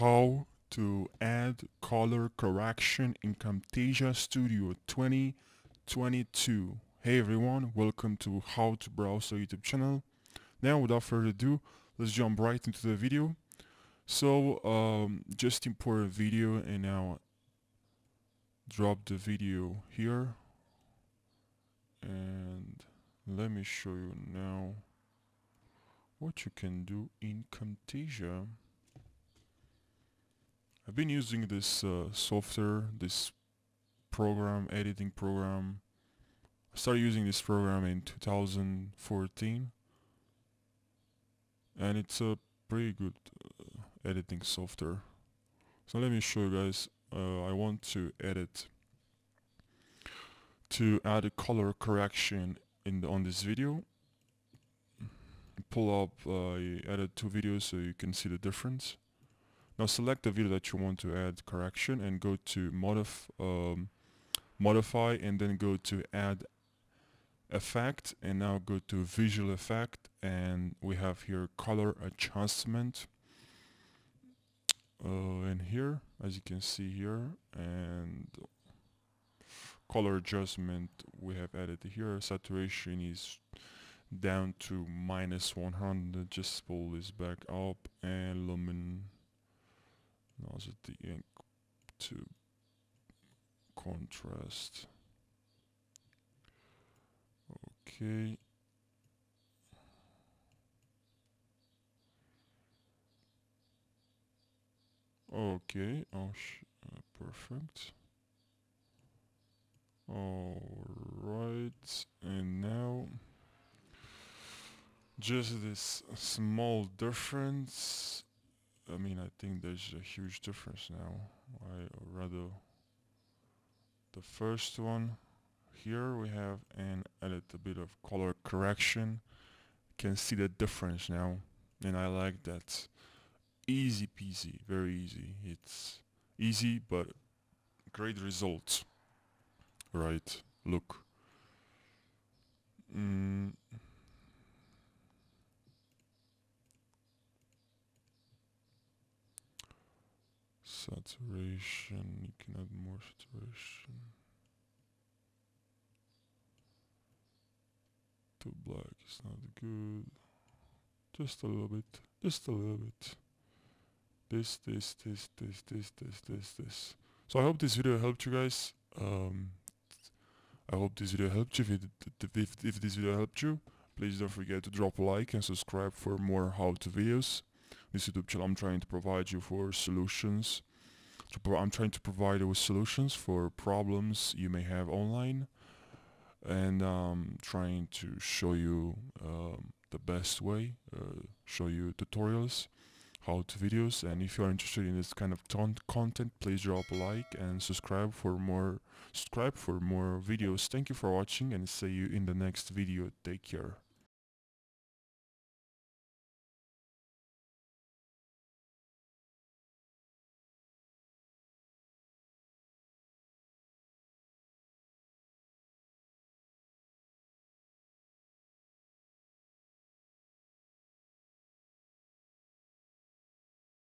how to add color correction in Camtasia Studio 2022. Hey everyone, welcome to How to Browse YouTube channel. Now without further ado, let's jump right into the video. Just import a video and now drop the video here, and let me show you now what you can do in Camtasia. I've been using this software, this editing program. I started using this program in 2014, and it's a pretty good editing software. So let me show you guys. I want to add a color correction on this video. Pull up, I added two videos so you can see the difference. Now select the video that you want to add correction and go to modify, and then go to add effect, and now go to visual effect, and we have here color adjustment, and here as you can see here, and color adjustment we have added here. Saturation is down to -100. Just pull this back up, and lumen the ink to contrast. Okay. Okay. Perfect. All right. And now just this small difference. I mean, I think there's a huge difference now. I rather the first one. Here we have added a bit of color correction. You can see the difference now, and I like that. Easy peasy, very easy. It's easy but great results. Right, look. Saturation, you can add more saturation. Too black is not good. Just a little bit. Just a little bit. This. So I hope this video helped you guys. I hope this video helped you. If this video helped you, please don't forget to drop a like and subscribe for more how-to videos. This YouTube channel, I'm trying to provide you for solutions. I'm trying to provide you with solutions for problems you may have online, and trying to show you the best way, show you tutorials, how-to videos. And if you are interested in this kind of content, please drop a like and subscribe for more videos. Thank you for watching, and see you in the next video. Take care.